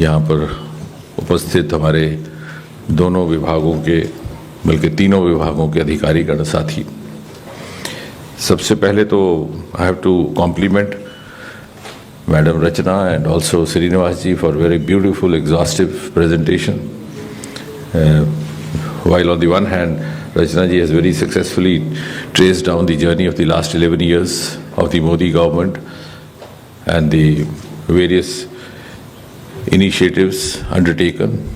यहाँ पर उपस्थित हमारे दोनों विभागों के, बल्कि तीनों विभागों के अधिकारीगण साथी, सबसे पहले तो I have to compliment Madam Rachana and also Srinivas ji for very beautiful, exhaustive presentation. While on the one hand, Rachana ji has very successfully traced down the journey of the last 11 years of the Modi government and the various initiatives undertaken.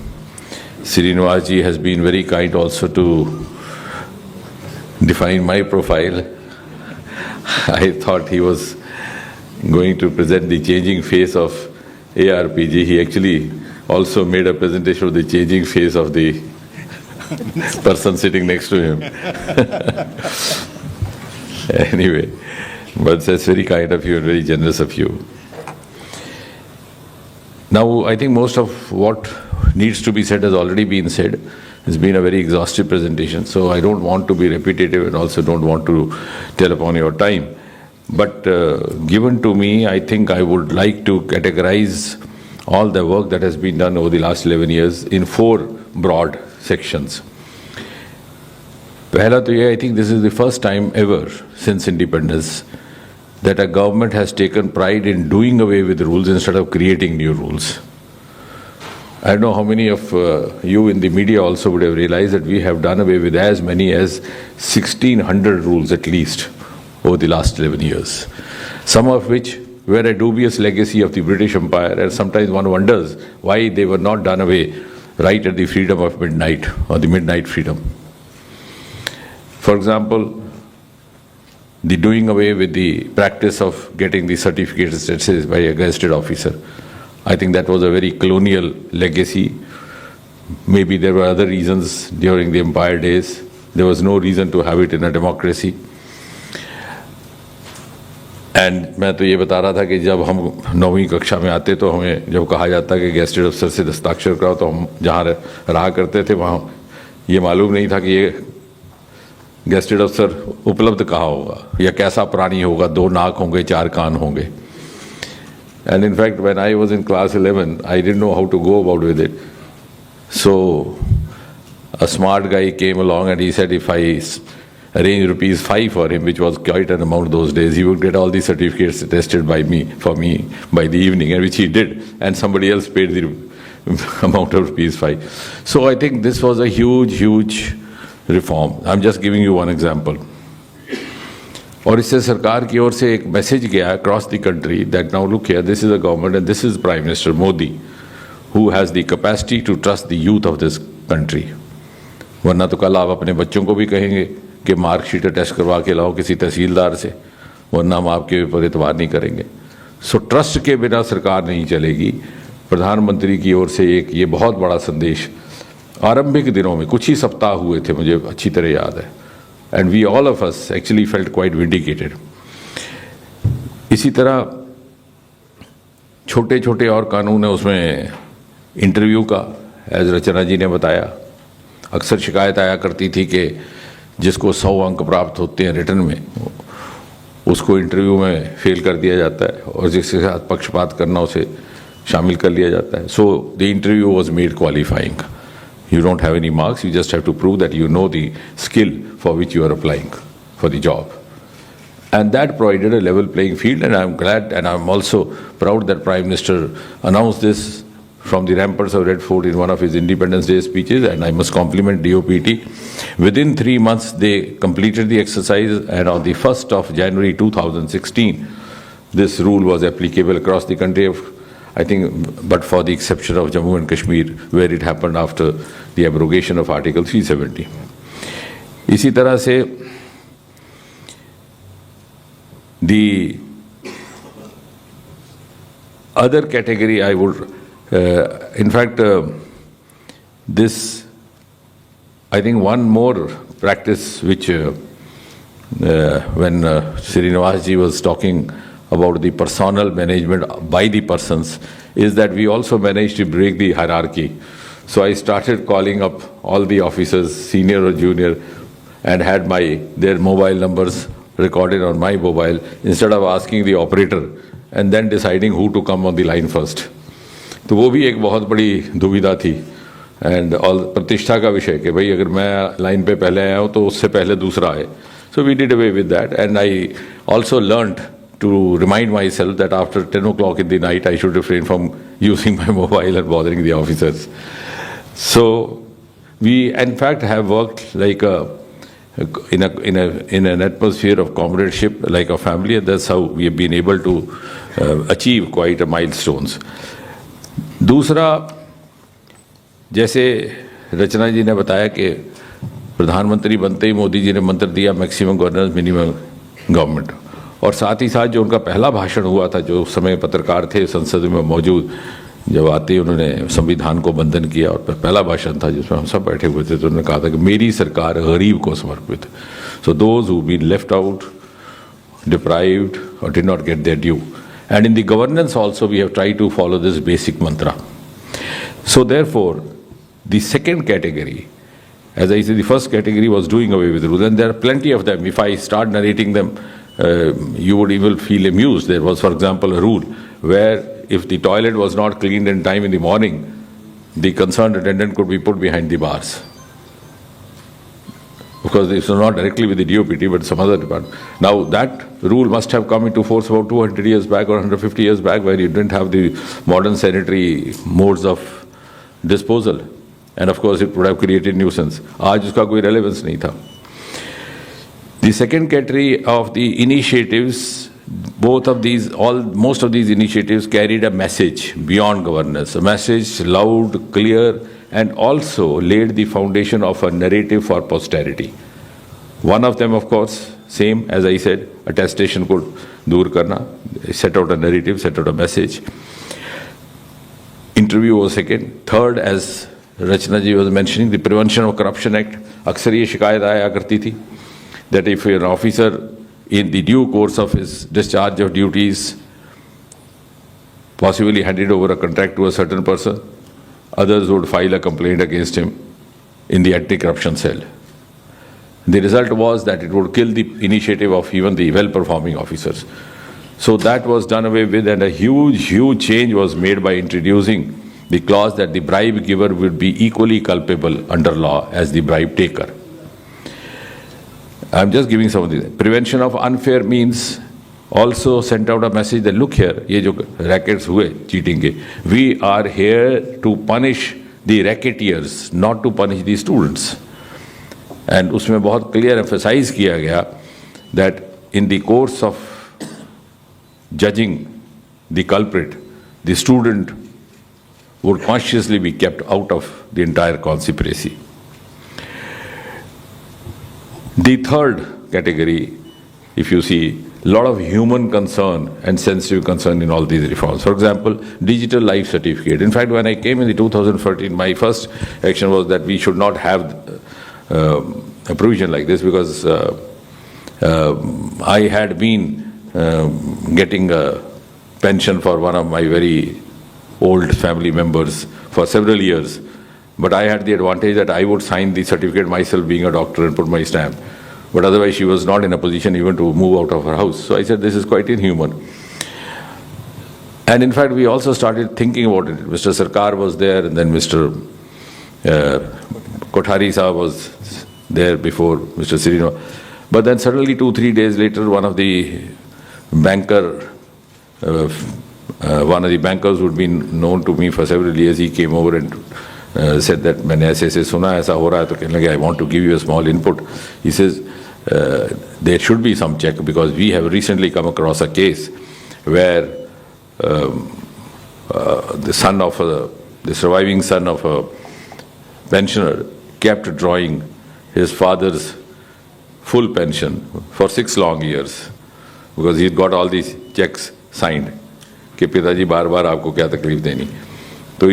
Srinivas ji has been very kind also to define my profile. I thought he was going to present the changing face of ARPG. He actually also made a presentation of the changing face of the person sitting next to him. Anyway, but that's very kind of you and very generous of you. Now, I think most of what needs to be said has already been said. It's been a very exhaustive presentation, so I don't want to be repetitive and also don't want to tell upon your time. But given to me, I think I would like to categorize all the work that has been done over the last 11 years in 4 broad sections. Pehla to ye, I think this is the first time ever since independence that a government has taken pride in doing away with rules instead of creating new rules. I don't know how many of you in the media also would have realized that we have done away with as many as 1,600 rules at least over the last 11 years, some of which were a dubious legacy of the British Empire, and sometimes one wonders why they were not done away right at the freedom of midnight or the midnight freedom. For example, the doing away with the practice of getting the certificates by a gazetted officer. I think that was a very colonial legacy. Maybe there were other reasons during the empire days. There was no reason to have it in a democracy. And मैं तो ये बता रहा था कि जब हम 9वीं कक्षा में आते तो हमें जब कहा जाता कि गेस्टेड अफसर से दस्ताक्षर कराओ, तो हम जहाँ रहा करते थे वहाँ ये मालूम नहीं था कि ये गेस्टेड अफसर उपलब्ध कहाँ होगा या कैसा प्राणी होगा, 2 नाक होंगे, 4 कान होंगे. And in fact, when I was in class 11, I didn't know how to go about with it. So a smart guy came along and he said if I arranged ₹5 for him, which was quite an amount those days, he would get all the certificates attested by me, for me, by the evening, and which he did, and somebody else paid the amount of ₹5. So I think this was a huge, huge reform. I'm just giving you one example. और इससे सरकार की ओर से एक message गया across the country that now look here, this is a government and this is Prime Minister Modi who has the capacity to trust the youth of this country. वरना तो कल आप अपने बच्चों को भी कहेंगे कि मार्कशीट टेस्ट करवा के लाओ किसी तहसीलदार से, वरना हम आपके ऊपर एतबार नहीं करेंगे. सो ट्रस्ट के बिना सरकार नहीं चलेगी. प्रधानमंत्री की ओर से एक ये बहुत बड़ा संदेश आरंभिक दिनों में, कुछ ही सप्ताह हुए थे, मुझे अच्छी तरह याद है, and we all of us actually felt quite vindicated. इसी तरह छोटे छोटे और कानून है उसमें इंटरव्यू का, एज रचना जी ने बताया. अक्सर शिकायत आया करती थी कि जिसको 100 अंक प्राप्त होते हैं रिटर्न में, उसको इंटरव्यू में फेल कर दिया जाता है और जिसके साथ पक्षपात करना उसे शामिल कर लिया जाता है. So the interview was made qualifying. You don't have any marks, you just have to prove that you know the skill for which you are applying for the job. And that provided a level playing field, and I'm glad and I'm also proud that Prime Minister announced this from the ramparts of Red Fort in one of his Independence Day speeches, and I must compliment DOPT. Within 3 months they completed the exercise, and on the 1st of January 2016, this rule was applicable across the country, I think, but for the exception of Jammu and Kashmir, where it happened after the abrogation of Article 370. इसी तरह से the other category I would, in fact, this, I think one more practice which when Srinivas ji was talking about the personal management by the persons, is that we also managed to break the hierarchy. So I started calling up all the officers, senior or junior, and had their mobile numbers recorded on my mobile instead of asking the operator and then deciding who to come on the line first. तो वो भी एक बहुत बड़ी दुविधा थी and और प्रतिष्ठा का विषय कि भाई अगर मैं लाइन पे पहले आया हूँ तो उससे पहले दूसरा आए. So we did away with that, and I also learnt to remind myself that after 10 o'clock in the night I should refrain from using my mobile and bothering the officers. So we in fact have worked like in an atmosphere of comradeship, like a family, and that's how we have been able to achieve quite a milestones. दूसरा, जैसे रचना जी ने बताया कि प्रधानमंत्री बनते ही मोदी जी ने मंत्र दिया मैक्सिमम गवर्नेंस मिनिमम गवर्नमेंट, और साथ ही साथ जो उनका पहला भाषण हुआ था, जो उस समय पत्रकार थे संसद में मौजूद, जब आते ही उन्होंने संविधान को वंदन किया और पहला भाषण था जिसमें हम सब बैठे हुए थे, तो उन्होंने कहा था कि मेरी सरकार गरीब को समर्पित. So those who been left out, deprived और did not get their due, and in the governance also we have tried to follow this basic mantra. So therefore the second category, as I said, the first category was doing away with rules, and there are plenty of them. If I start narrating them, you would even feel amused. There was, for example, a rule where if the toilet was not cleaned in time in the morning, the concerned attendant could be put behind the bars. Because this was not directly with the DOPT, but some other department. Now, that rule must have come into force about 200 years back or 150 years back, where you didn't have the modern sanitary modes of disposal. And of course, it would have created nuisance. आज उसका कोई relevance नहीं था. The second category of the initiatives, most of these initiatives carried a message beyond governance, a message loud, clear, and also laid the foundation of a narrative for posterity. One of them, of course, same as I said, attestation को दूर करना, set out a narrative, set out a message. Interview was second. Third, as Rachna ji was mentioning, the Prevention of Corruption Act. अक्सर ये शिकायत आया करती थी that if an officer in the due course of his discharge of duties possibly handed over a contract to a certain person, others would file a complaint against him in the anti-corruption cell. The result was that it would kill the initiative of even the well-performing officers. So that was done away with, and a huge change was made by introducing the clause that the bribe giver would be equally culpable under law as the bribe taker. I'm just giving some of these. Prevention of unfair means also sent out a message that look here, ये जो rackets हुए cheating के, we are here to punish the racketeers, not to punish the students. And उसमें बहुत clear emphasize किया गया that in the course of judging the culprit, the student would consciously be kept out of the entire conspiracy. The third category, if you see, a lot of human concern and sensitive concern in all these reforms. For example, digital life certificate. In fact, when I came in the 2013, my first action was that we should not have a provision like this, because I had been getting a pension for one of my very old family members for several years. But I had the advantage that I would sign the certificate myself, being a doctor, and put my stamp. But otherwise she was not in a position even to move out of her house. So I said, this is quite inhuman. And in fact, we also started thinking about it. Mr. Sarkar was there, and then Mr. Kothari Saab was there before Mr. Sirino. But then suddenly 2-3 days later, one of the bankers who had been known to me for several years, he came over and said that मैंने ऐसे सुना ऐसा हो रहा है, तो कहने लगे I want to give you a small input. He says there should be some check, because we have recently come across a case where the surviving son of a pensioner kept drawing his father's full pension for 6 long years, because he got all these checks signed कि पिताजी बार बार आपको क्या तकलीफ देनी. तो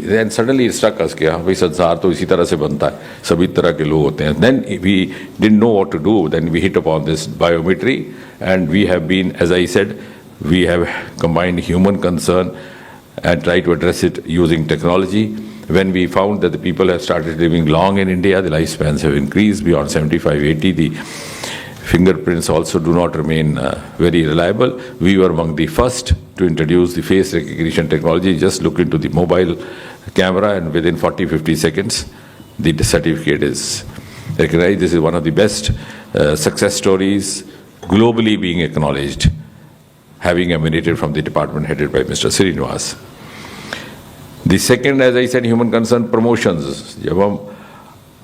then suddenly it struck us कि हाँ भाई संसार तो इसी तरह से बनता है, सभी तरह के लोग होते हैं. Then we didn't know what to do. Then we hit upon this biometry, and we have been, as I said, we have combined human concern and tried to address it using technology. When we found that the people have started living long in India, the lifespans have increased beyond 75, 80, the fingerprints also do not remain very reliable. We were among the first to introduce the face recognition technology. Just look into the mobile camera and within 40-50 seconds, the certificate is recognized. This is one of the best success stories globally being acknowledged, having emanated from the department headed by Mr. Srinivas. The second, as I said, human concern promotions.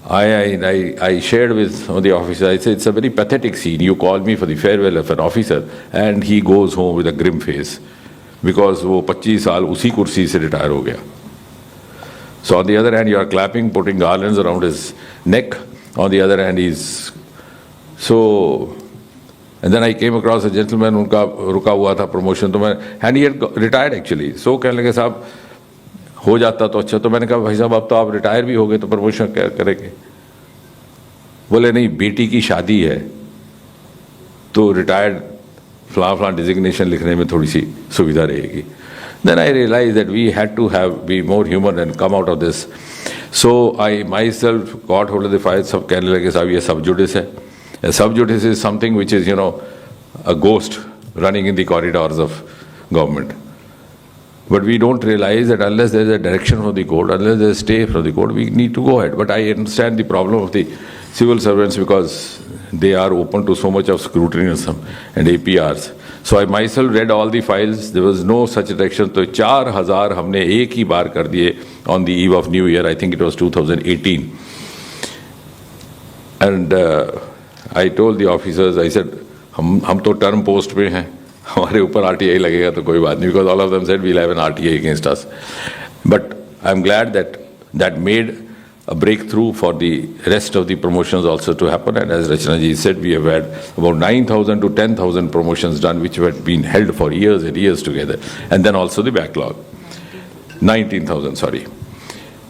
I shared with some of the officers, I said, it's a very pathetic scene. You call me for the farewell of an officer and he goes home with a grim face because वो 25 साल उसी कुर्सी से retire हो गया. So on the other hand, you are clapping, putting garlands around his neck. On the other hand, he's so. And then I came across a gentleman, उनका रुका हुआ था promotion, तो मैं, and he had retired actually. So कहने लगे साहब हो जाता तो अच्छा. तो मैंने कहा भाई साहब अब तो आप रिटायर भी हो गए तो प्रमोशन क्या करेंगे? बोले नहीं, बेटी की शादी है तो रिटायर्ड फलां डिजिग्नेशन लिखने में थोड़ी सी सुविधा रहेगी. Then I realized that we had to be more human and come out of this. So I myself got hold of the file. सब कहने लगे साहब ये sub judice है. A sub judice is something which is, a ghost running in the corridors of government. But we don't realize that unless there is a direction from the court, unless there is a stay from the court, we need to go ahead. But I understand the problem of the civil servants because they are open to so much of scrutiny and APRs. So I myself read all the files. There was no such direction. So 4,000 हमने एक ही बार कर दिए on the eve of New Year. I think it was 2018. And I told the officers, I said, हम तो term post में हैं. हमारे ऊपर RTI लगेगा तो कोई बात नहीं, because all of them said we'll have an RTI against us. But I'm glad that that made a breakthrough for the rest of the promotions also to happen. And as Rachana ji said, we have had about 9,000 to 10,000 promotions done, which had been held for years and years together. And then also the backlog. 19,000, sorry.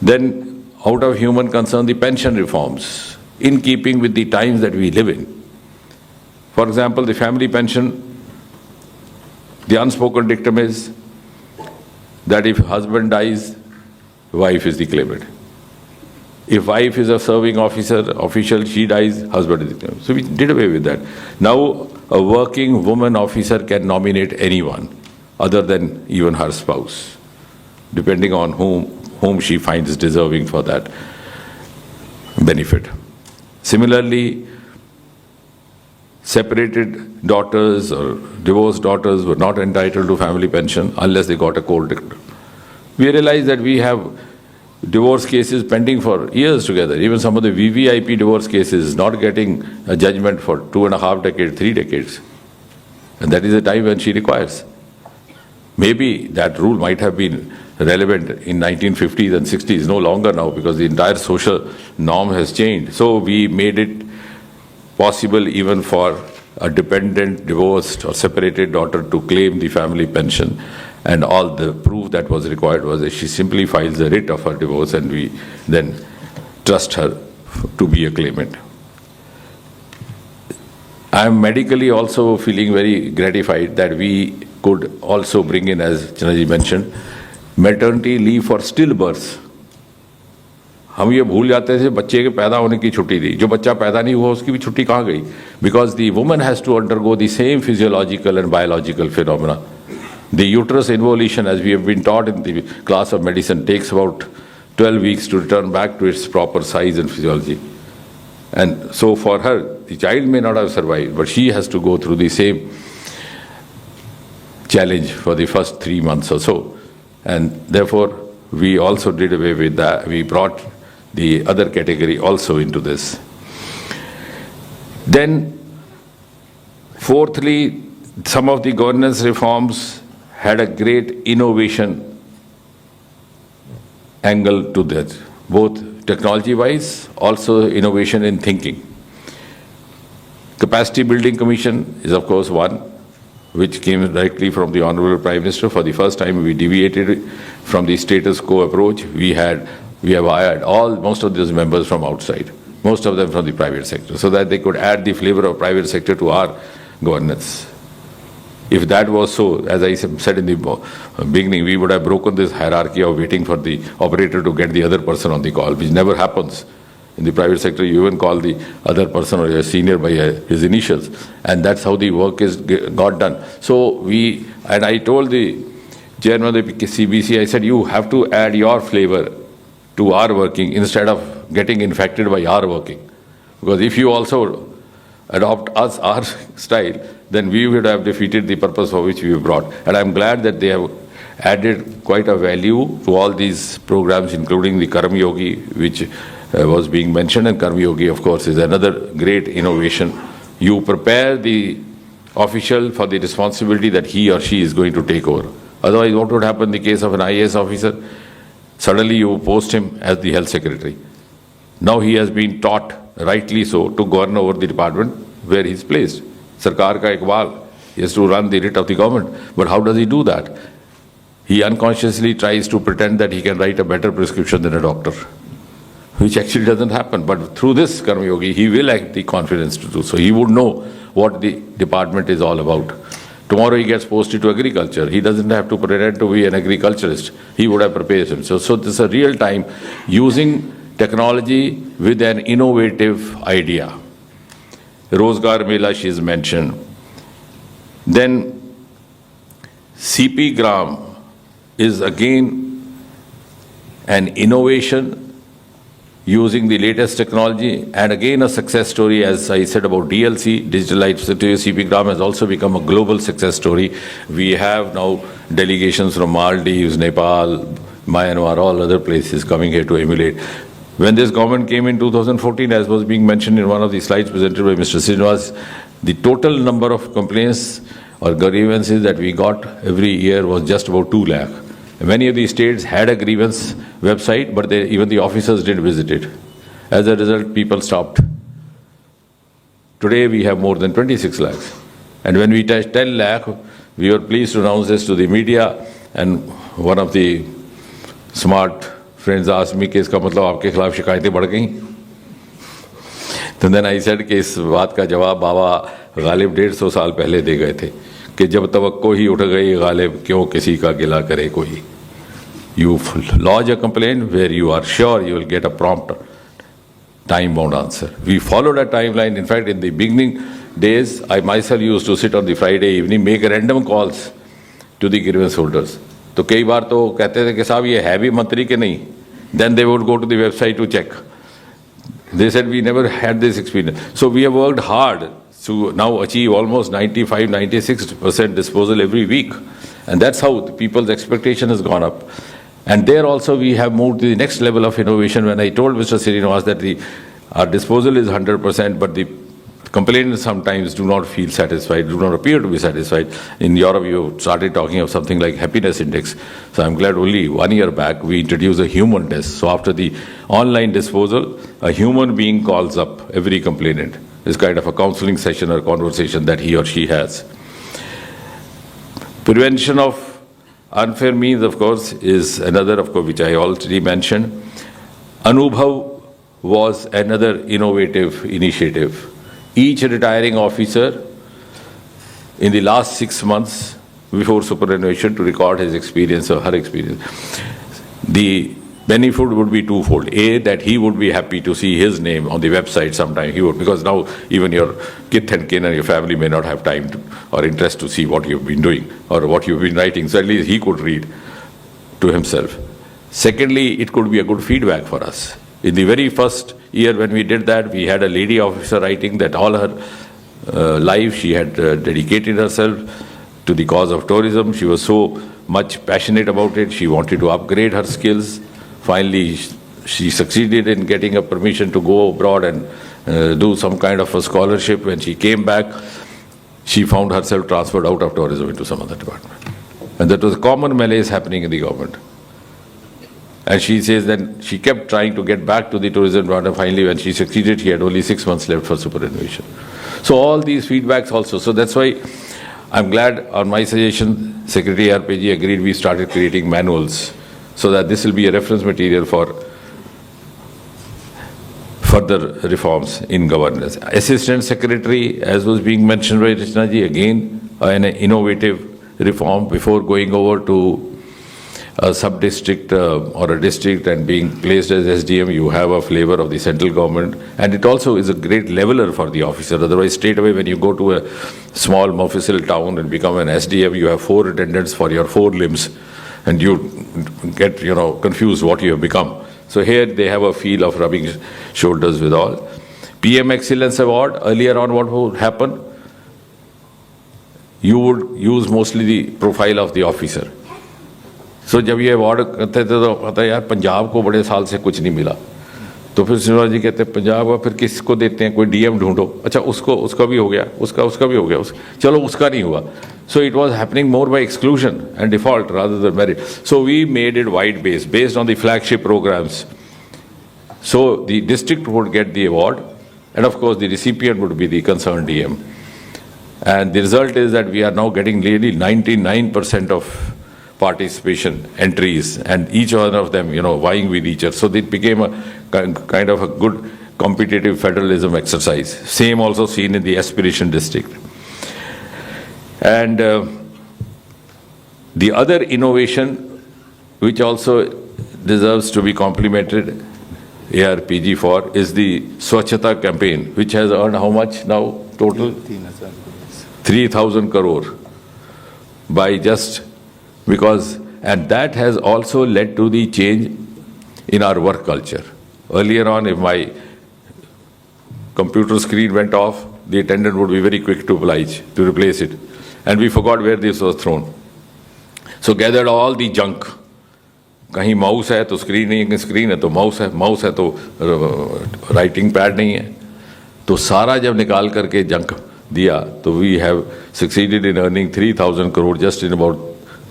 Then out of human concern, the pension reforms, in keeping with the times that we live in. For example, the family pension, the unspoken dictum is that if husband dies, wife is the claimant. If wife is a serving official, she dies, husband is the claimant. So we did away with that. Now a working woman officer can nominate anyone other than even her spouse, depending on whom she finds deserving for that benefit. Similarly, separated daughters or divorced daughters were not entitled to family pension unless they got a court dictum. We realized that we have divorce cases pending for years together. Even some of the VVIP divorce cases not getting a judgment for 2.5 decades, 3 decades. And that is the time when she requires. Maybe that rule might have been relevant in 1950s and 60s, no longer now because the entire social norm has changed. So we made it possible even for a dependent, divorced or separated daughter to claim the family pension, and all the proof that was required was that she simply files a writ of her divorce and we then trust her to be a claimant. I am medically also feeling very gratified that we could also bring in, as Chanaji mentioned, maternity leave for stillbirth. हम ये भूल जाते थे बच्चे के पैदा होने की छुट्टी दी, जो बच्चा पैदा नहीं हुआ उसकी भी छुट्टी कहाँ गई? Because the woman has to undergo the same physiological and biological phenomena. The uterus involution, as we have been taught in the class of medicine, takes about 12 weeks to return back to its proper size and physiology. And so for her, the child may not have survived, but she has to go through the same challenge for the first 3 months or so. And therefore, we also did away with that. We brought the other category also into this. Then, fourthly, some of the governance reforms had a great innovation angle to that, both technology-wise, also innovation in thinking. Capacity Building Commission is, of course, one which came directly from the Honorable Prime Minister. For the first time, we deviated from the status quo approach. We have hired most of those members from outside, most of them from the private sector, so that they could add the flavor of private sector to our governance. If that was so, as I said in the beginning, we would have broken this hierarchy of waiting for the operator to get the other person on the call, which never happens. In the private sector, you even call the other person or your senior by his initials, and that's how the work is got done. So I told the chairman of the CBC, I said, you have to add your flavor to our working instead of getting infected by our working. Because if you also adopt our style, then we would have defeated the purpose for which we were brought. And I'm glad that they have added quite a value to all these programs, including the Karma Yogi, which was being mentioned. And Karma Yogi, of course, is another great innovation. You prepare the official for the responsibility that he or she is going to take over. Otherwise, what would happen in the case of an IAS officer? Suddenly you post him as the health secretary. Now he has been taught, rightly so, to govern over the department where he is placed. Sarkar ka Iqbal, he has to run the writ of the government. But how does he do that? He unconsciously tries to pretend that he can write a better prescription than a doctor, which actually doesn't happen. But through this Karma Yogi, he will have the confidence to do so. He would know what the department is all about. Tomorrow he gets posted to agriculture. He doesn't have to pretend to be an agriculturist. He would have prepared himself. So this is a real time using technology with an innovative idea. Rozgar Mela, she is mentioned. Then CP Gram is again an innovation using the latest technology, and again a success story, as I said about DLC, Digital Life CP Gram has also become a global success story. We have now delegations from Maldives, Nepal, Myanmar, all other places coming here to emulate. When this government came in 2014, as was being mentioned in one of the slides presented by Mr. Srinivas, the total number of complaints or grievances that we got every year was just about 2 lakh. Many of these states had a grievance website, but even the officers didn't visit it. As a result, people stopped. Today, we have more than 26 lakhs. And when we touched 10 lakh, we were pleased to announce this to the media, and one of the smart friends asked me, कि इसका मतलब आपके खिलाफ शिकायतें बढ़ गई? तो then I said कि इस बात का जवाब बाबा गालिब 150 साल पहले दे गए थे कि जब तवक्को ही उठ गई गालिब क्यों किसी का गिला करे कोई. You lodge a complaint where you are sure you will get a prompt, time-bound answer. We followed a timeline. In fact, in the beginning days, I myself used to sit on the Friday evening, make random calls to the grievance holders. तो कई बार तो कहते थे कि साहब ये है भी मंत्री के नहीं. Then they would go to the website to check. They said we never had this experience. So we have worked hard to now achieve almost 95-96% disposal every week. And that's how the people's expectation has gone up. And there also we have moved to the next level of innovation. When I told Mr. Srinivas that our disposal is 100%, but the complainants sometimes do not feel satisfied, do not appear to be satisfied. In Europe, you started talking of something like happiness index. So I'm glad only 1 year back we introduced a human test. So after the online disposal, a human being calls up every complainant. It's kind of a counseling session or conversation that he or she has. Prevention of unfair means, of course, is another, of course, which I already mentioned. Anubhav was another innovative initiative. Each retiring officer in the last 6 months before superannuation to record his experience or her experience. The benefit would be twofold. A, that he would be happy to see his name on the website sometime. He would, because now even your kith and kin and your family may not have time to, or interest to see what you've been doing or what you've been writing. So at least he could read to himself. Secondly, it could be a good feedback for us. In the very first year when we did that, we had a lady officer writing that all her life she had dedicated herself to the cause of tourism. She was so much passionate about it. She wanted to upgrade her skills. Finally, she succeeded in getting a permission to go abroad and do some kind of a scholarship. When she came back, she found herself transferred out of tourism into some other department. And that was a common malaise happening in the government. And she says that she kept trying to get back to the tourism department. Finally, when she succeeded, she had only 6 months left for superannuation. So all these feedbacks also. So that's why I'm glad on my suggestion, Secretary RPG agreed we started creating manuals so that this will be a reference material for further reforms in governance. Assistant Secretary, as was being mentioned by Rachna ji, again an innovative reform before going over to a sub-district or a district and being placed as SDM, you have a flavor of the central government, and it also is a great leveler for the officer. Otherwise, straight away when you go to a small Mofussil town and become an SDM, you have 4 attendants for your 4 limbs, and you get, confused what you have become. So here they have a feel of rubbing shoulders with all. PM Excellence Award, earlier on what would happen? You would use mostly the profile of the officer. So जब ये award करते थे तो पता है यार पंजाब को बड़े साल से कुछ नहीं मिला, तो फिर शिवराज जी कहते हैं पंजाब का फिर किसको देते हैं, कोई डीएम ढूंढो, अच्छा उसका भी हो गया, उसका भी हो गया, चलो उसका नहीं हुआ. So it was happening more by exclusion and default rather than merit. So we made it wide based on the flagship programs. So the district would get the award, and of course the recipient would be the concerned DM. And the result is that we are now getting nearly 99% of participation entries, and each one of them, vying with each other. So it became a kind of a good competitive federalism exercise. Same also seen in the aspiration district. And the other innovation, which also deserves to be complimented ARPG for, is the Swachhata campaign, which has earned how much now total? 3,000 crore by just because, and that has also led to the change in our work culture. Earlier on, if my computer screen went off, the attendant would be very quick to oblige to replace it, and we forgot where this was thrown. So gathered all the junk. कहीं mouse है तो screen नहीं है, screen है तो mouse है तो writing pad नहीं है, तो सारा जब निकाल करके जंक दिया, तो we have succeeded in earning 3,000 crore just in about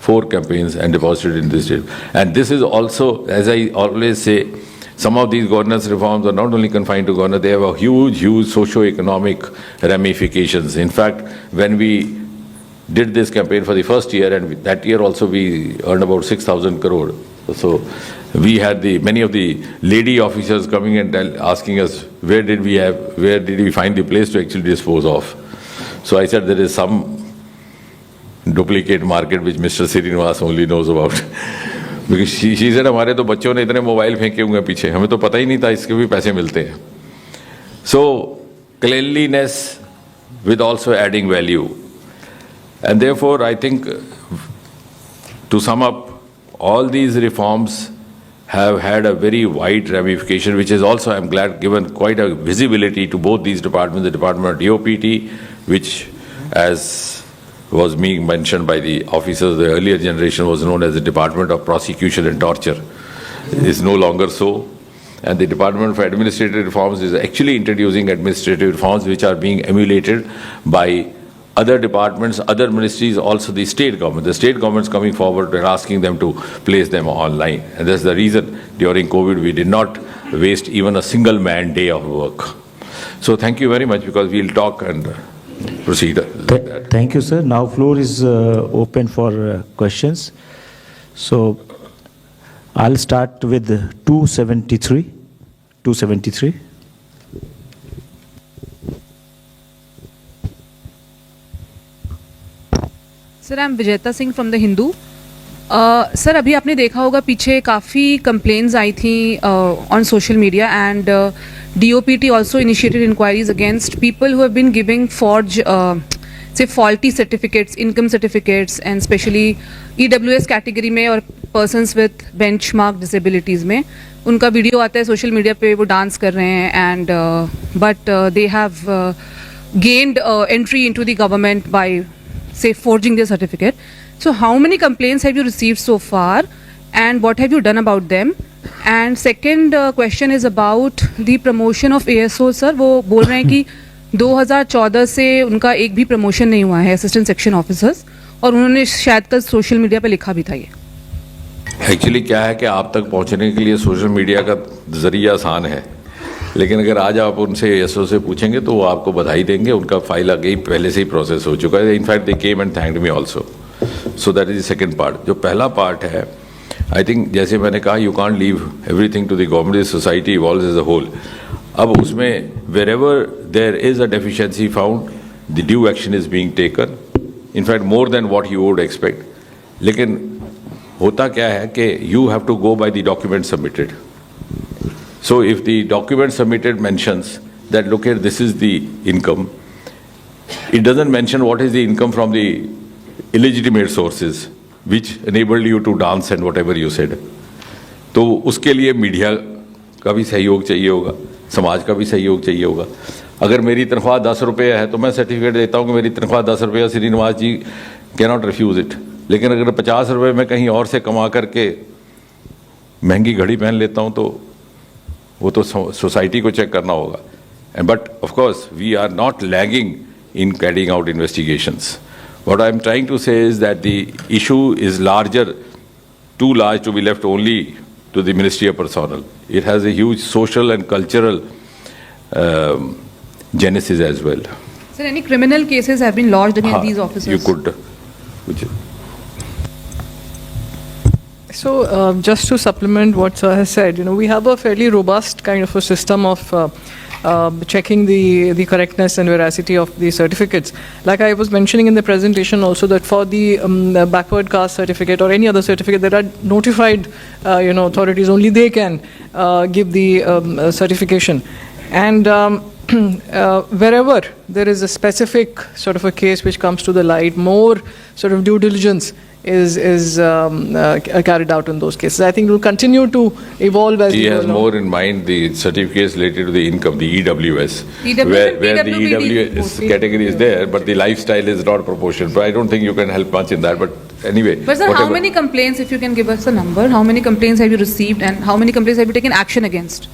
4 campaigns and deposited in this state. And this is also, as I always say, some of these governance reforms are not only confined to governance, they have a huge socio-economic ramifications. In fact, when we did this campaign for the first year, and that year also we earned about 6,000 crore. So we had many of the lady officers coming and asking us, where did we find the place to actually dispose of? So I said there is some duplicate market which Mr. Srinivas only knows about. Because she said हमारे तो बच्चों ने इतने mobile फेंके हुए पीछे, हमें तो पता ही नहीं था इसके भी पैसे मिलते हैं. So cleanliness with also adding value. And therefore I think, to sum up, all these reforms have had a very wide ramification, which is also, I'm glad, given quite a visibility to both these departments. The Department of DOPT, which, as was being mentioned by the officers, the earlier generation was known as the Department of Prosecution and Torture, is no longer so. And the Department for Administrative Reforms is actually introducing administrative reforms which are being emulated by other departments, other ministries, also the state government. The state governments coming forward and asking them to place them online. And that's the reason during COVID we did not waste even a single man day of work. So thank you very much, because we'll talk and proceed. Thank you, sir. Now floor is open for questions. So I'll start with 273. 273. Sir, I am Vijeta Singh from the Hindu. Sir, अभी आपने देखा होगा पीछे काफ़ी complaints आई थी on social media, and DOPT also initiated inquiries against people who have been giving faulty certificates, income certificates, and especially EWS category में और persons with benchmark disabilities में उनका वीडियो आता है सोशल मीडिया पे, वो डांस कर रहे हैं, and but they have gained entry into the government by forging their certificate. So how many complaints have you received so far, and what have you done about them? And second question is about the promotion of ASO. sir, वो बोल रहे हैं कि 2014 से उनका एक भी promotion नहीं हुआ है असिस्टेंट सेक्शन ऑफिसर्स, और उन्होंने शायद कल सोशल मीडिया पे लिखा भी था. ये एक्चुअली क्या है कि आप तक पहुंचने के लिए सोशल मीडिया का जरिया आसान है, लेकिन अगर आज आप उनसे एसओ से पूछेंगे तो वो आपको बधाई देंगे, उनका फाइल आगे पहले से ही प्रोसेस हो चुका है. In fact they came and thanked me also. So that is the second part. जो पहला पार्ट है, आई थिंक जैसे मैंने कहा, you can't leave everything to the government, society evolves as a whole. अब उसमें wherever there is a deficiency found, the due action is being taken, in fact more than what you would expect. लेकिन होता क्या है कि you have to go by the document submitted. So if the document submitted mentions that, look here, this is the income, it doesn't mention what is the income from the illegitimate sources which enabled you to dance and whatever you said. तो उसके लिए media का भी सहयोग चाहिए होगा, समाज का भी सहयोग चाहिए होगा. अगर मेरी तनख्वाह 10 रुपये है तो मैं सर्टिफिकेट देता हूँ कि मेरी तनख्वाह 10 रुपये, श्रीनिवास जी कैन नॉट रिफ्यूज़ इट. लेकिन अगर 50 रुपये मैं कहीं और से कमा करके महंगी घड़ी पहन लेता हूँ तो वो तो सोसाइटी को चेक करना होगा. But of course we are not lagging in carrying out investigations. What I am trying to say is that the issue is larger, too large to be left only to the Ministry of Personnel. It has a huge social and cultural genesis as well. Sir, any criminal cases have been lodged against these officers? You could. So, just to supplement what Sir has said, we have a fairly robust kind of a system of checking the correctness and veracity of the certificates. Like I was mentioning in the presentation also, that for the backward caste certificate or any other certificate, there are notified authorities, only they can give the certification. And wherever there is a specific sort of a case which comes to the light, more sort of due diligence is carried out in those cases. I think it will continue to evolve as he we go has along. more in mind the certificates related to the income, the EWS, where the EWS category is there, but the lifestyle is not proportional. But I don't think you can help much in that. But anyway, But sir, how many complaints, if you can give us a number, how many complaints have you received and how many complaints have you taken action against?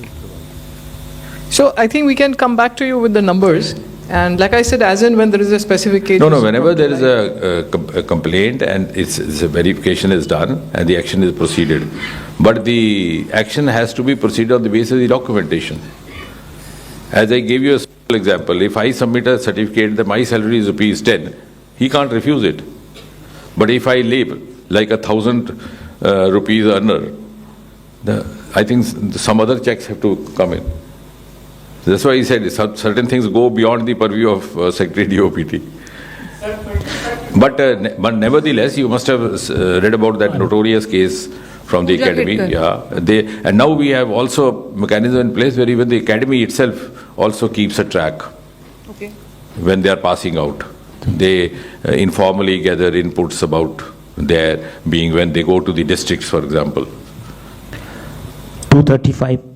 So I think we can come back to you with the numbers. And like I said, as and when there is a specific case. No, whenever there is a complaint and it's a verification is done and the action is proceeded. But the action has to be proceeded on the basis of the documentation. As I gave you a simple example, if I submit a certificate that my salary is ₹10, he can't refuse it. But if I live like 1,000 rupees earner, I think some other checks have to come in. That's why he said certain things go beyond the purview of Secretary DOPT. But nevertheless, you must have read about that notorious case from the academy. Yeah, and now we have also a mechanism in place where even the academy itself also keeps a track. Okay. When they are passing out, they informally gather inputs about their being when they go to the districts, for example. 235.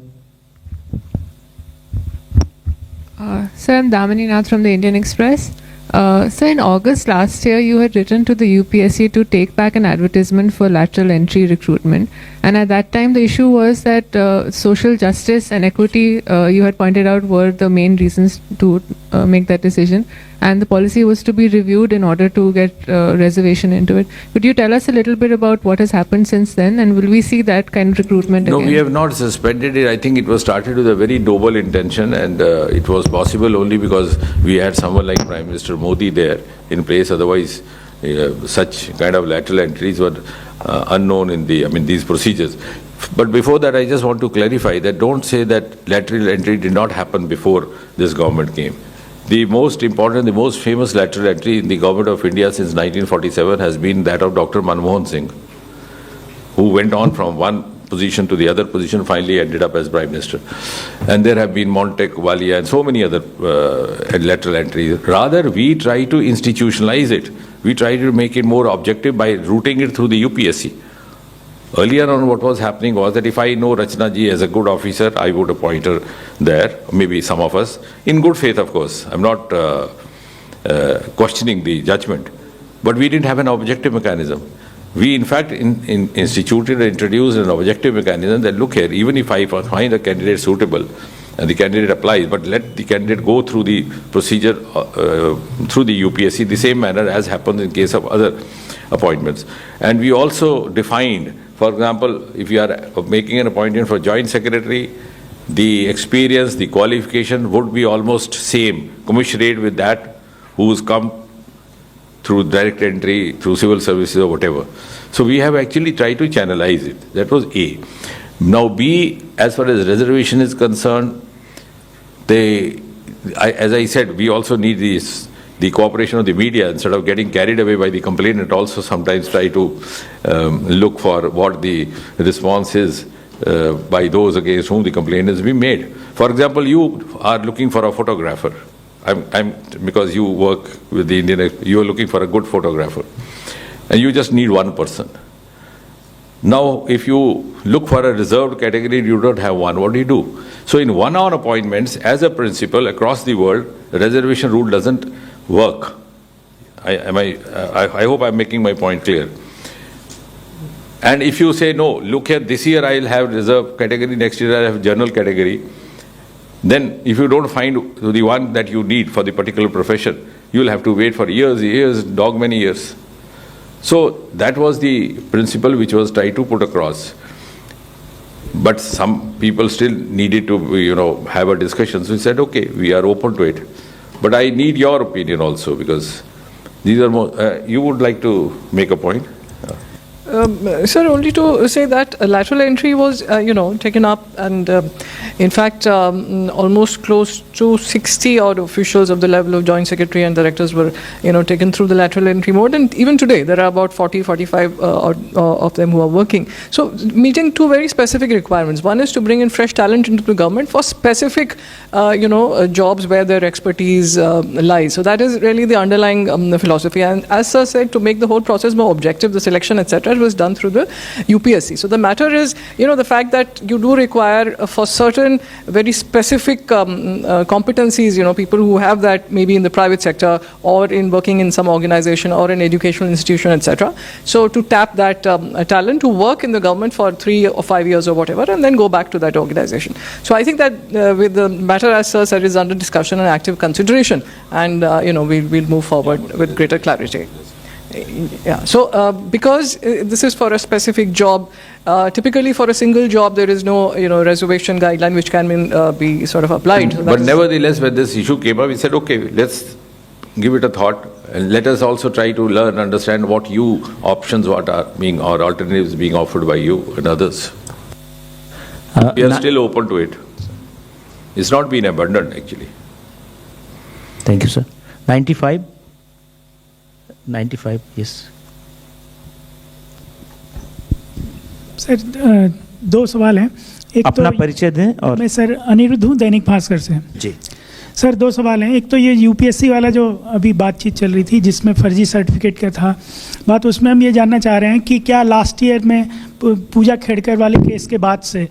Sir, I'm Damini Nath from the Indian Express. Sir, in August last year, you had written to the UPSC to take back an advertisement for lateral entry recruitment. And at that time, the issue was that social justice and equity, you had pointed out, were the main reasons to make that decision. And the policy was to be reviewed in order to get reservation into it. Could you tell us a little bit about what has happened since then? And will we see that kind of recruitment No, again? we have not suspended it. I think it was started with a very noble intention, and it was possible only because we had someone like Prime Minister Modi there in place. Otherwise, such kind of lateral entries were unknown in these procedures. But before that, I just want to clarify that don't say that lateral entry did not happen before this government came. The most important, the most famous lateral entry in the government of India since 1947 has been that of Dr. Manmohan Singh, who went on from one position to the other position, finally ended up as Prime Minister. And there have been Montek, Walia, and so many other lateral entries. Rather, we try to institutionalize it. We try to make it more objective by routing it through the UPSC. Earlier on, what was happening was that if I know Rachna ji as a good officer, I would appoint her there, maybe some of us, in good faith, of course. I'm not questioning the judgment. But we didn't have an objective mechanism. We, in fact, instituted and introduced an objective mechanism that, look here, even if I find a candidate suitable, and the candidate applies, but let the candidate go through the procedure through the UPSC the same manner as happens in case of other appointments. And we also defined, for example, if you are making an appointment for joint secretary, the experience, the qualification would be almost same, commensurate with that who's come through direct entry, through civil services or whatever. So we have actually tried to channelize it. That was A. Now B, as far as reservation is concerned, as I said, we also need this the cooperation of the media, instead of getting carried away by the complainant, also sometimes try to look for what the response is by those against whom the complaint is being made. For example, you are looking for a photographer. Because you work with the Indian, you are looking for a good photographer, and you just need one person. Now, if you look for a reserved category, you don't have one. What do you do? So, in one-hour appointments, as a principle across the world, reservation rule doesn't work. I hope I'm making my point clear. And if you say, no, look here, this year I'll have reserved category, next year I'll have general category, then if you don't find the one that you need for the particular profession, you'll have to wait for years, dog many years. So that was the principle which was tried to put across. But some people still needed to, have a discussion. So we said, okay, we are open to it. But I need your opinion also, because these are more, you would like to make a point? Sir, only to say that lateral entry was, taken up, and in fact, almost close to 60 odd officials of the level of Joint Secretary and directors were, taken through the lateral entry mode. And even today, there are about 40, 45 of them who are working. So, meeting two very specific requirements. One is to bring in fresh talent into the government for specific, jobs where their expertise lies. So, that is really the underlying philosophy. And as Sir said, to make the whole process more objective, the selection, etc., was done through the UPSC. So the matter is, the fact that you do require for certain very specific competencies, people who have that maybe in the private sector or in working in some organization or an educational institution, etc. So to tap that talent to work in the government for 3 or 5 years or whatever, and then go back to that organization. So I think that with the matter, as Sir said, is under discussion and active consideration, and we'll move forward with greater clarity. Yeah. So because this is for a specific job, typically for a single job there is no reservation guideline which can be sort of applied. So but nevertheless, when this issue came up, we said, okay, let's give it a thought, and let us also try to learn, understand what options what are being, or alternatives being offered by you and others. We are still open to it. It's not been abandoned actually. Thank you, sir. 95, yes. Sir दो सवाल हैं। एक अपना तो परिचय दें और मैं सर अनिरुद्ध हूँ, दैनिक भास्कर से। जी सर दो सवाल हैं। एक तो ये यूपीएससी वाला जो अभी बातचीत चल रही थी जिसमें फर्जी सर्टिफिकेट का था बात, उसमें हम ये जानना चाह रहे हैं कि क्या लास्ट ईयर में पूजा खेड़कर वाले केस के बाद से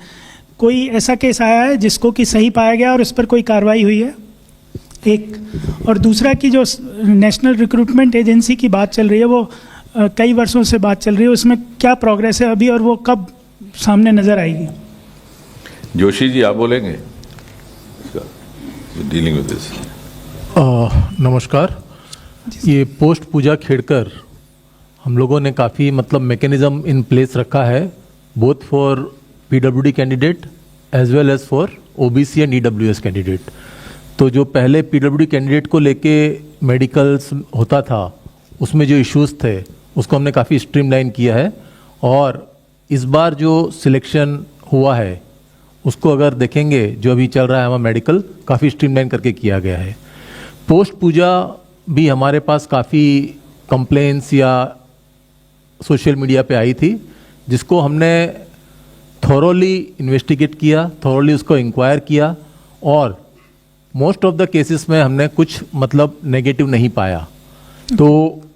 कोई ऐसा केस आया है जिसको कि सही पाया गया और उस पर कोई कार्रवाई हुई है, एक। और दूसरा कि जो नेशनल रिक्रूटमेंट एजेंसी की बात चल रही है वो कई वर्षों से बात चल रही है, उसमें क्या प्रोग्रेस है अभी और वो कब सामने नजर आएगी? जोशी जी, आप बोलेंगे डीलिंग विद दिस। नमस्कार। ये पोस्ट पूजा खेड़कर हम लोगों ने काफ़ी मैकेनिज्म इन प्लेस रखा है, both for PWD candidate as well as for OBC and EWS candidate. तो जो पहले पीडब्ल्यूडी कैंडिडेट को लेके मेडिकल्स होता था उसमें जो इश्यूज थे उसको हमने काफ़ी स्ट्रीमलाइन किया है, और इस बार जो सिलेक्शन हुआ है उसको अगर देखेंगे जो अभी चल रहा है हमारा मेडिकल काफ़ी स्ट्रीमलाइन करके किया गया है। पोस्ट पूजा भी हमारे पास काफ़ी कंप्लेंट्स या सोशल मीडिया पे आई थी जिसको हमने थॉरोली इन्वेस्टिगेट किया, थॉरोली उसको इंक्वायर किया, और मोस्ट ऑफ द केसेस में हमने कुछ नेगेटिव नहीं पाया। तो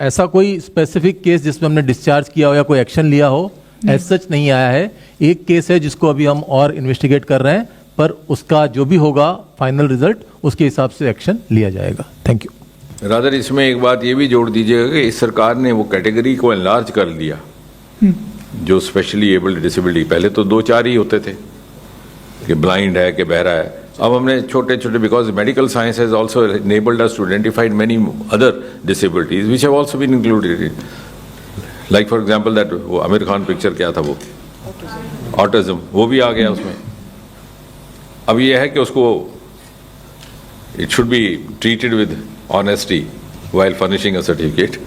ऐसा कोई स्पेसिफिक केस जिसमें हमने डिस्चार्ज किया हो या कोई एक्शन लिया हो एज सच नहीं आया है। एक केस है जिसको अभी हम और इन्वेस्टिगेट कर रहे हैं, पर उसका जो भी होगा फाइनल रिजल्ट उसके हिसाब से एक्शन लिया जाएगा। Thank you. रादर इसमें एक बात ये भी जोड़ दीजिएगा कि इस सरकार ने वो कैटेगरी को एनलार्ज कर दिया जो स्पेशली एबल्ड डिसेबिलिटी, पहले तो 2-4 ही होते थे कि ब्लाइंड है कि बहरा है, अब हमने छोटे छोटे, because medical science has also enabled us to identify many other disabilities which have also been included in, like for example that वो आमिर खान पिक्चर क्या था वो ऑटिज्म, वो भी आ गया उसमें। अब ये है कि उसको it should be treated with honesty while furnishing a certificate.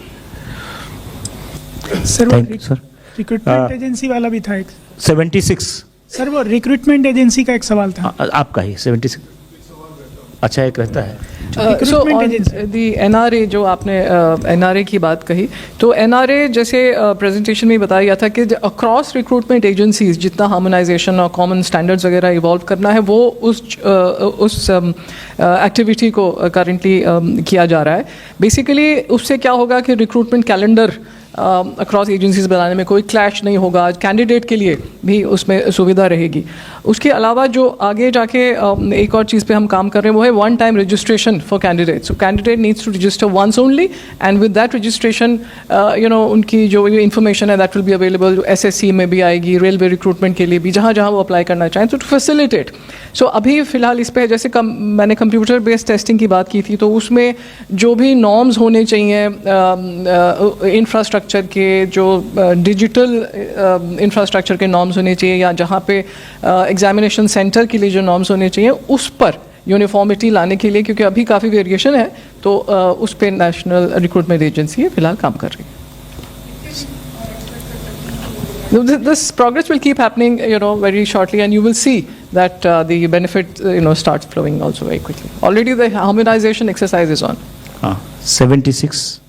Sir thank you sir. Recruitment agency वाला भी था एक। 76 सर वो रिक्रूटमेंट एजेंसी का एक सवाल था। आपका ही 76। अच्छा एक रहता है। सो Recruitment on agency. The NRA जो आपने एनआरए की बात कही, तो एनआरए जैसे प्रेजेंटेशन में बताया गया था कि अक्रॉस रिक्रूटमेंट एजेंसीज जितना हार्मोनाइजेशन और कॉमन स्टैंडर्ड्स वगैरह इवॉल्व करना है वो उस एक्टिविटी को करंटली किया जा रहा है। बेसिकली उससे क्या होगा कि रिक्रूटमेंट कैलेंडर अक्रॉस एजेंसीज बनाने में कोई क्लैश नहीं होगा, कैंडिडेट के लिए भी उसमें सुविधा रहेगी। उसके अलावा जो आगे जाके एक और चीज़ पे हम काम कर रहे हैं वो है one time registration for candidate. So candidate needs to register once only and with that registration उनकी जो इन्फॉर्मेशन है that will be available SSC में भी आएगी, रेलवे रिक्रूटमेंट के लिए भी, जहाँ जहाँ वो अप्लाई करना चाहें, तो टू फैसिलिटेट। सो अभी फिलहाल इस पे जैसे मैंने कंप्यूटर बेस्ड टेस्टिंग की बात की थी, तो उसमें जो भी नॉर्म्स होने चाहिए इंफ्रास्ट्रक्चर के, जो डिजिटल इंफ्रास्ट्रक्चर के नॉर्म्स होने चाहिए, या जहाँ पे एग्जामिनेशन सेंटर के लिए जो नॉर्म्स होने चाहिए उस पर यूनिफॉर्मिटी लाने के लिए, क्योंकि अभी काफ़ी वेरिएशन है, तो उस पर नेशनल रिक्रूटमेंट एजेंसी है फिलहाल काम कर रही है। This progress will keep happening, very shortly, and you will see that the benefit, starts flowing also very quickly. Already the harmonization exercise is on. 76.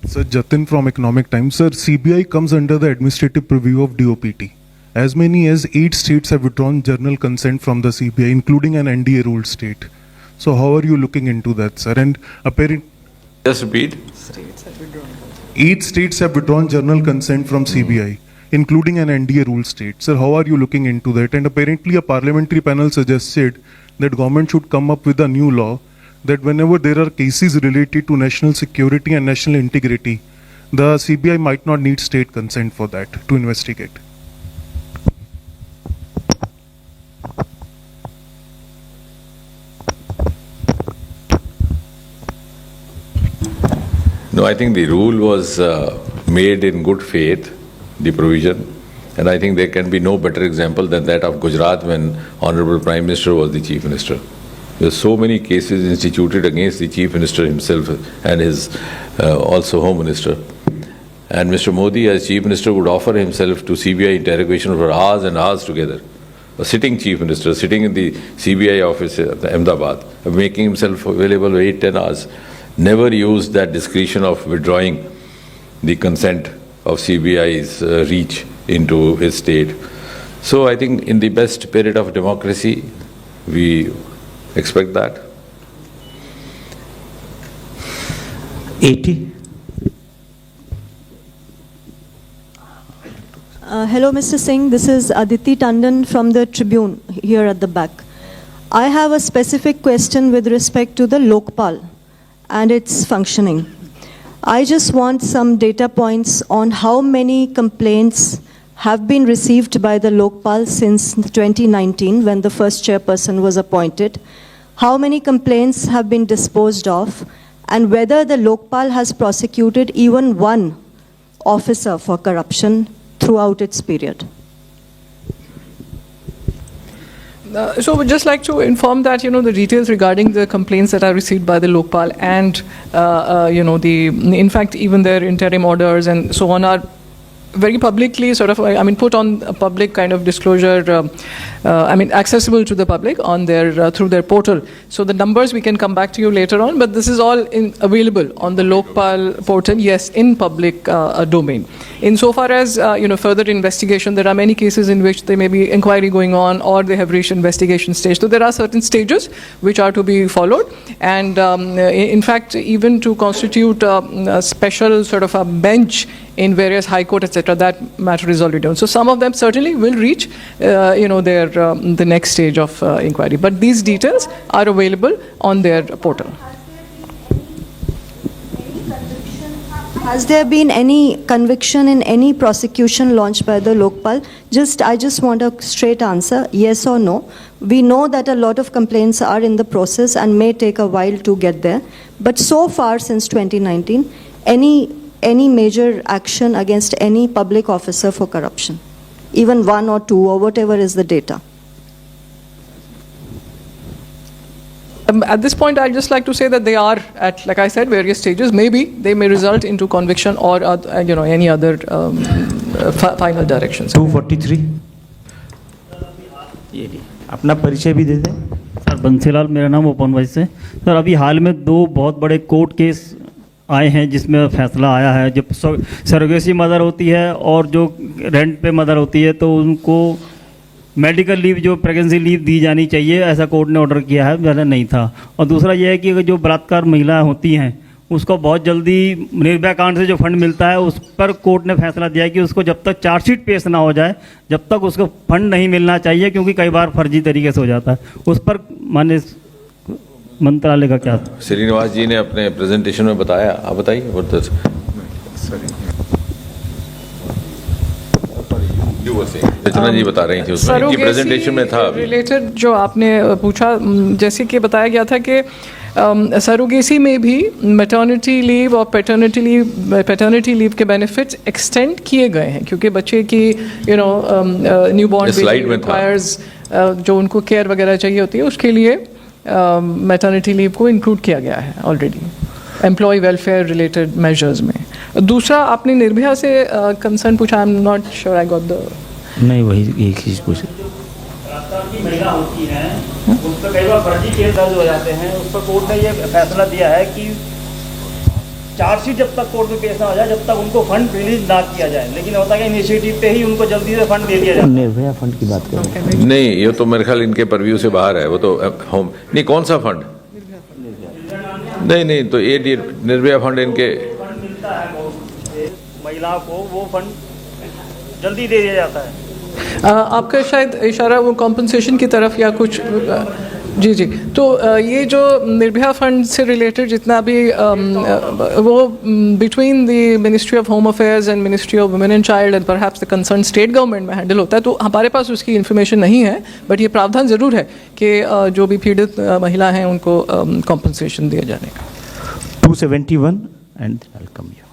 Sir, Jatin from Economic Times. Sir, CBI comes under the administrative purview of DOPT. As many as 8 states have withdrawn general consent from the CBI, including an NDA ruled state. So how are you looking into that, sir? And apparently, Just repeat. 8 states have withdrawn general consent from CBI, including an NDA ruled state. Sir, how are you looking into that? And apparently a parliamentary panel suggested that government should come up with a new law that whenever there are cases related to national security and national integrity, the CBI might not need state consent for that to investigate. No, I think the rule was made in good faith, the provision, and I think there can be no better example than that of Gujarat when Honorable Prime Minister was the Chief Minister. There are so many cases instituted against the Chief Minister himself and his also Home Minister. And Mr. Modi as Chief Minister would offer himself to CBI interrogation for hours and hours together. A sitting Chief Minister, sitting in the CBI office at Ahmedabad, making himself available for 8-10 hours. Never used that discretion of withdrawing the consent of CBI's reach into his state. So I think in the best spirit of democracy, we expect that. 80. Hello, Mr. Singh. This is Aditi Tandon from the Tribune here at the back. I have a specific question with respect to the Lokpal and its functioning. I just want some data points on how many complaints have been received by the Lokpal since 2019 when the first chairperson was appointed, how many complaints have been disposed of, and whether the Lokpal has prosecuted even one officer for corruption throughout its period. So we'd just like to inform that, the details regarding the complaints that are received by the Lokpal and, in fact, even their interim orders and so on are very publicly put on a public kind of disclosure, accessible to the public on their, through their portal. So the numbers we can come back to you later on, but this is all available on the Lokpal portal, yes, in public domain. Insofar as, further investigation, there are many cases in which there may be inquiry going on or they have reached investigation stage. So there are certain stages which are to be followed. And in fact, even to constitute a special sort of a bench in various high court, etc., that matter is already done. So some of them certainly will reach, the next stage of inquiry. But these details are available on their portal. Has there been any conviction in any prosecution launched by the Lokpal? I just want a straight answer, yes or no. We know that a lot of complaints are in the process and may take a while to get there. But so far since 2019, any major action against any public officer for corruption? Even 1 or 2 or whatever is the data. At this point, I'd just like to say that they are at, like I said, various stages. Maybe they may result into conviction or, any other final directions. 243. ये लिए अपना परिचय भी दे दें। Sir Bansilal मेरा नाम open voice से। Sir अभी हाल में 2 बहुत बड़े कोर्ट केस आए हैं जिसमें फैसला आया है, जब सरोगेसी मदर होती है और जो रेंट पे मदर होती है तो उनको मेडिकल लीव, जो प्रेगनेंसी लीव दी जानी चाहिए, ऐसा कोर्ट ने ऑर्डर किया है, पहले नहीं था। और दूसरा यह है कि जो बलात्कार महिलाएं होती हैं उसको बहुत जल्दी निर्भया कांड से जो फंड मिलता है उस पर कोर्ट ने फैसला दिया है कि उसको जब तक चार्जशीट पेश ना हो जाए जब तक उसको फंड नहीं मिलना चाहिए, क्योंकि कई बार फर्जी तरीके से हो जाता है। उस पर माननीय मंत्रालय का क्या? श्रीनिवास जी ने अपने प्रेजेंटेशन में बताया, आप बताइए। रचना जी बता रही थी उसमें, इनकी प्रेजेंटेशन में था। रिलेटेड जो आपने पूछा, जैसे कि बताया गया था कि सरोगेसी में भी मैटर्निटी लीव और पैटर्निटी लीव के बेनिफिट्स एक्सटेंड किए गए हैं, क्योंकि बच्चे की न्यूबॉर्न स्लाइड में रिक्वायर्स जो उनको केयर वगैरह चाहिए होती है उसके लिए मैटर्निटी लीव को इंक्लूड किया गया है already employ welfare related measures में। दूसरा आपने निर्भया से कंसर्न पूछा, I am not sure I got the. नहीं, वही एक चीज़ पूछे। की महिला होती हैं उस पर कई बार फर्जी केस दर्ज हो जाते हैं, उस पर कोर्ट ने ये फैसला दिया है कि चार्जशीट जब तक कोर्ट में पेश ना हो जाए जब तक उनको फंड रिलीज ना किया जाए, लेकिन होता है इनिशिएटिव पे ही उनको जल्दी से फंड दे दिया जाए। निर्भया फंड की बात करें। नहीं, ये तो मेरे ख्याल इनके परव्यू से बाहर है, वो तो होम नहीं। कौन सा फंड? नहीं, तो ये निर्भया फंड इनके फंड मिलता है महिलाओं को, वो फंड जल्दी दे दिया जाता है। आपका शायद इशारा वो कॉम्पनसेशन की तरफ या कुछ। जी तो ये जो निर्भया फंड से रिलेटेड जितना भी वो between the ministry of home affairs and ministry of women and child and perhaps the concern state government में हैंडल होता है, तो हमारे पास उसकी इन्फॉर्मेशन नहीं है, बट ये प्रावधान ज़रूर है कि जो भी पीड़ित महिला हैं उनको कॉम्पनसेशन दिया जाने का। 271 and I'll come here.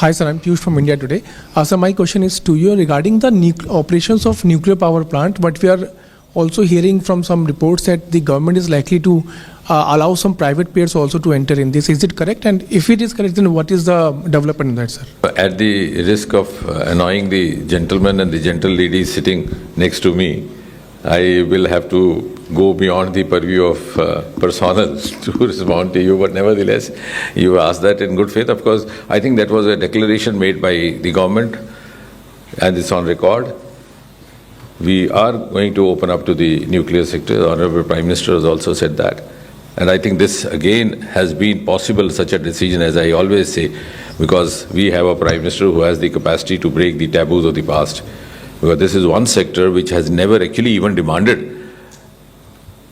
Hi sir, I'm Piyush from India Today. Sir, my question is to you regarding the operations of nuclear power plant, but we are also hearing from some reports that the government is likely to allow some private players also to enter in this. Is it correct? And if it is correct, then what is the development in that, sir? At the risk of annoying the gentleman and the gentle lady sitting next to me, I will have to go beyond the purview of personal to respond to you, but nevertheless, you asked that in good faith. Of course, I think that was a declaration made by the government, and it's on record. We are going to open up to the nuclear sector. The Honorable Prime Minister has also said that. And I think this again has been possible, such a decision, as I always say, because we have a Prime Minister who has the capacity to break the taboos of the past. Because this is one sector which has never actually even demanded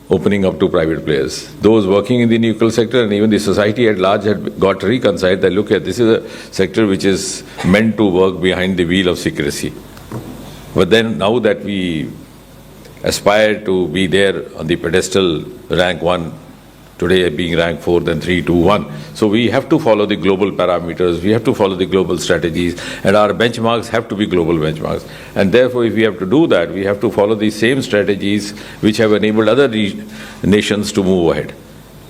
opening up to private players. Those working in the nuclear sector and even the society at large had got reconciled that, look, this is a sector which is meant to work behind the wheel of secrecy. But then now that we aspire to be there on the pedestal, rank 1, today being rank 4, then 3, 2, 1. So we have to follow the global parameters, we have to follow the global strategies, and our benchmarks have to be global benchmarks. And therefore, if we have to do that, we have to follow the same strategies which have enabled other nations to move ahead.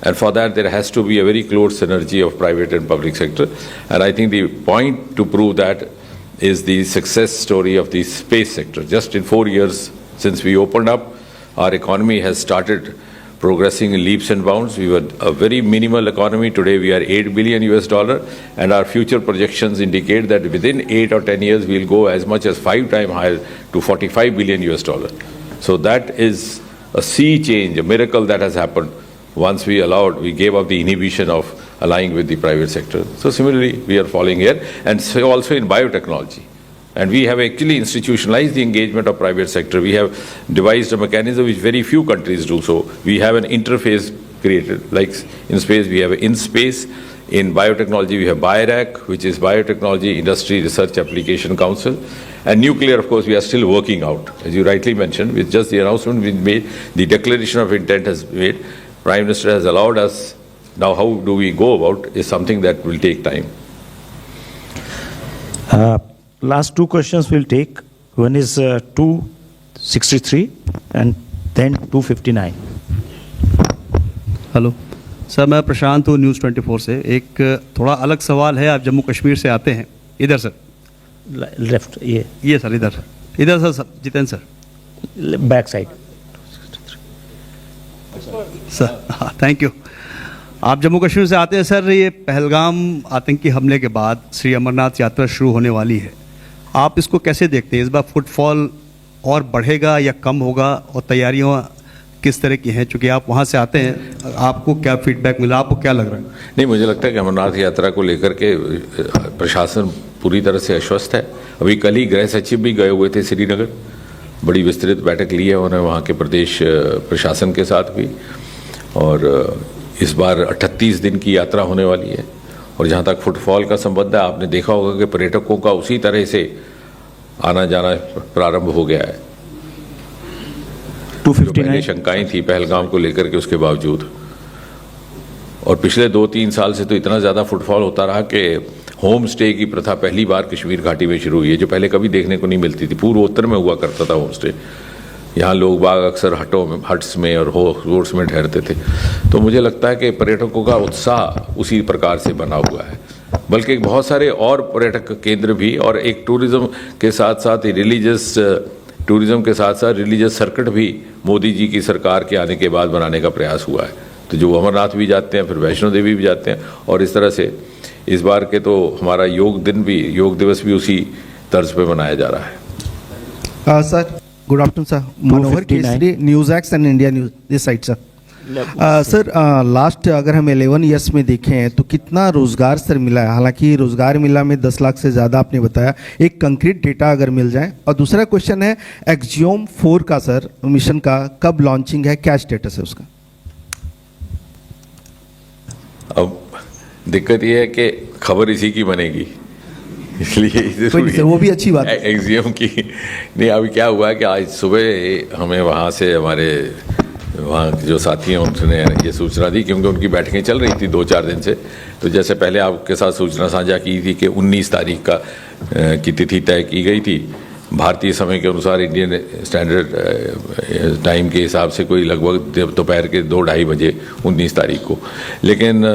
And for that, there has to be a very close synergy of private and public sector. And I think the point to prove that is the success story of the space sector. Just in 4 years since we opened up, our economy has started progressing in leaps and bounds. We were a very minimal economy. Today we are $8 billion US, and our future projections indicate that within 8 or 10 years we'll go as much as 5 times higher to $45 billion US. So that is a sea change, a miracle that has happened once we gave up the inhibition of allying with the private sector. So similarly, we are following here, and so also in biotechnology. And we have actually institutionalized the engagement of private sector. We have devised a mechanism which very few countries do so. We have an interface created, like in space we have InSpace. In biotechnology we have BIRAC, which is Biotechnology Industry Research Application Council. And nuclear, of course, we are still working out. As you rightly mentioned, with just the announcement we made, the declaration of intent has made, Prime Minister has allowed us. Now how do we go about is something that will take time. Last 2 questions we'll take. One is 263 and then 259. Hello sir, मैं प्रशांत हूँ news 24 से। एक थोड़ा अलग सवाल है, आप जम्मू कश्मीर से आते हैं। इधर सर, लेफ्ट, ये सर, इधर इधर sir, Jitendra sir. Back side. Sir हाँ, थैंक यू। आप जम्मू कश्मीर से आते हैं सर। ये पहलगाम आतंकी हमले के बाद श्री अमरनाथ यात्रा शुरू होने वाली है, आप इसको कैसे देखते हैं? इस बार फुटफॉल और बढ़ेगा या कम होगा, और तैयारियां किस तरह की हैं? चूँकि आप वहाँ से आते हैं, आपको क्या फीडबैक मिला, आपको क्या लग रहा है? नहीं, मुझे लगता है कि अमरनाथ यात्रा को लेकर के प्रशासन पूरी तरह से आश्वस्त है। अभी कल ही गृह सचिव भी गए हुए थे श्रीनगर, बड़ी विस्तृत बैठक ली है उन्होंने वहाँ के प्रदेश प्रशासन के साथ भी, और इस बार 38 दिन की यात्रा होने वाली है। और जहाँ तक फुटफॉल का संबंध है, आपने देखा होगा कि पर्यटकों का उसी तरह से आना जाना प्रारंभ हो गया है। 259 शंकाएं थी पहलगाम को लेकर के, उसके बावजूद, और पिछले 2-3 साल से तो इतना ज़्यादा फुटफॉल होता रहा कि होम स्टे की प्रथा पहली बार कश्मीर घाटी में शुरू हुई है, जो पहले कभी देखने को नहीं मिलती थी। पूर्वोत्तर में हुआ करता था होम स्टे, यहाँ लोग बाग अक्सर हट्स में और रोड्स में ठहरते थे। तो मुझे लगता है कि पर्यटकों का उत्साह उसी प्रकार से बना हुआ है, बल्कि बहुत सारे और पर्यटक केंद्र भी, और एक टूरिज्म के साथ साथ रिलीजियस टूरिज्म के साथ साथ रिलीजियस सर्किट भी मोदी जी की सरकार के आने के बाद बनाने का प्रयास हुआ है। तो जो अमरनाथ भी जाते हैं, फिर वैष्णो देवी भी जाते हैं, और इस तरह से इस बार के तो हमारा योग दिवस भी उसी तर्ज पे मनाया जा रहा है। Sir good afternoon sir, Manohar Kesari, news x and India news, this side sir. Sir last अगर हम 11 ईयर्स में देखें तो कितना रोज़गार सर मिला है? हालांकि रोज़गार मिला में 10 लाख से ज़्यादा आपने बताया, एक कंक्रीट डेटा अगर मिल जाए। और दूसरा क्वेश्चन है एक्जियोम 4 का सर, मिशन का कब लॉन्चिंग है, क्या स्टेटस है उसका? अब दिक्कत यह है कि खबर इसी की बनेगी, इसलिए वो भी अच्छी बात है एक्जियम की नहीं। अभी क्या हुआ है कि आज सुबह हमें वहाँ से हमारे वहाँ के जो साथी हैं उन्होंने ये सूचना दी, क्योंकि उनकी बैठकें चल रही थी 2-4 दिन से। तो जैसे पहले आपके साथ सूचना साझा की थी कि 19 तारीख की तिथि तय की गई थी भारतीय समय के अनुसार, इंडियन स्टैंडर्ड टाइम के हिसाब से, कोई लगभग दोपहर के 2-2:30 बजे 19 तारीख को। लेकिन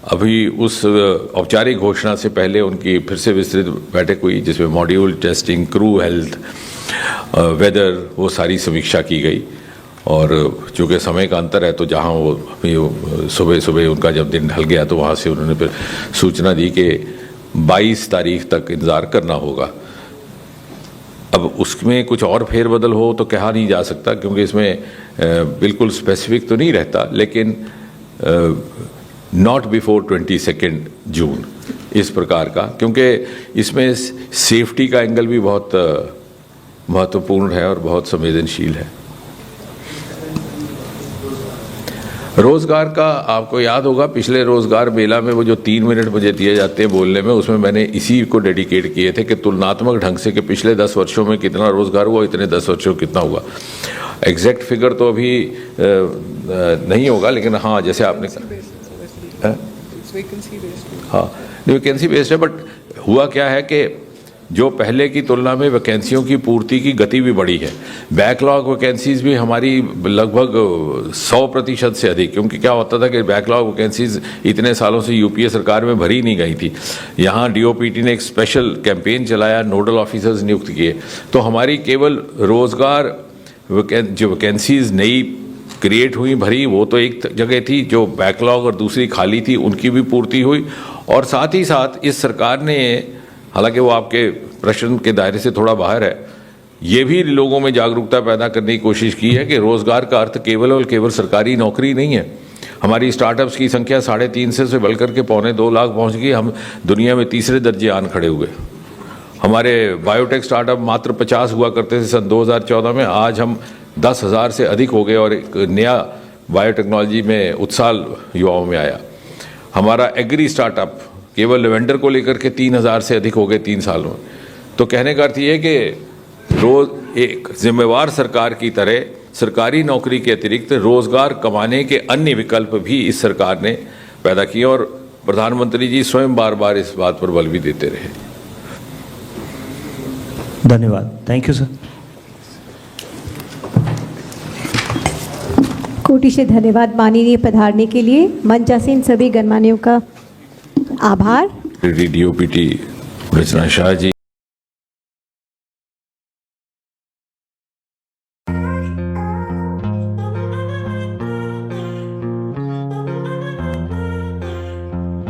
अभी उस औपचारिक घोषणा से पहले उनकी फिर से विस्तृत बैठक हुई, जिसमें module testing, crew health, weather, वो सारी समीक्षा की गई। और चूँकि समय का अंतर है, तो जहाँ वो सुबह उनका जब दिन ढल गया, तो वहाँ से उन्होंने फिर सूचना दी कि 22 तारीख तक इंतज़ार करना होगा। अब उसमें कुछ और फेरबदल हो तो कहा नहीं जा सकता, क्योंकि इसमें बिल्कुल स्पेसिफिक तो नहीं रहता, लेकिन नॉट बिफोर 22 जून इस प्रकार का, क्योंकि इसमें सेफ्टी का एंगल भी बहुत महत्वपूर्ण है और बहुत संवेदनशील है। रोज़गार का आपको याद होगा, पिछले रोज़गार मेला में वो जो 3 मिनट मुझे दिए जाते हैं बोलने में, उसमें मैंने इसी को डेडिकेट किए थे कि तुलनात्मक ढंग से कि पिछले 10 वर्षों में कितना रोज़गार हुआ, इतने 10 वर्षों में कितना हुआ। एग्जैक्ट फिगर तो अभी नहीं होगा, लेकिन हाँ, जैसे आपने कहा, हाँ वैकेंसी बेस्ड है। बट हुआ क्या है कि जो पहले की तुलना में वैकेंसियों की पूर्ति की गति भी बढ़ी है। बैकलॉग वैकेंसीज भी हमारी लगभग 100% से अधिक, क्योंकि क्या होता था कि बैकलॉग वैकेंसीज इतने सालों से यूपीए सरकार में भरी नहीं गई थी। यहाँ डीओपीटी ने एक स्पेशल कैंपेन चलाया, नोडल ऑफिसर्स नियुक्त किए, तो हमारी केवल रोज़गार जो वैकेंसीज नई क्रिएट हुई, भरी, वो तो एक जगह थी, जो बैकलॉग और दूसरी खाली थी उनकी भी पूर्ति हुई। और साथ ही साथ इस सरकार ने, हालांकि वो आपके प्रश्न के दायरे से थोड़ा बाहर है, ये भी लोगों में जागरूकता पैदा करने की कोशिश की है कि रोज़गार का अर्थ केवल और केवल सरकारी नौकरी नहीं है। हमारी स्टार्टअप्स की संख्या 350 से बढ़कर के 2.25 लाख पहुंच गई। हम दुनिया में तीसरे दर्जे आन खड़े हुए। हमारे बायोटेक स्टार्टअप मात्र 50 हुआ करते थे सन 2014 में, आज हम 10,000 से अधिक हो गए और एक नया बायोटेक्नोलॉजी में उत्साह युवाओं में आया। हमारा एग्री स्टार्टअप केवल लेवेंडर को लेकर के 3,000 से अधिक हो गए 3 सालों में। तो कहने का अर्थ ये है कि रोज एक जिम्मेवार सरकार की तरह सरकारी नौकरी के अतिरिक्त रोजगार कमाने के अन्य विकल्प भी इस सरकार ने पैदा किए, और प्रधानमंत्री जी स्वयं बार बार इस बात पर बल भी देते रहे। धन्यवाद, थैंक यू सर। कोटि से धन्यवाद माननीय पधारने के लिए। मंचासीन सभी गणमान्यों का आभार। डीओपीटी रचना शाह जी।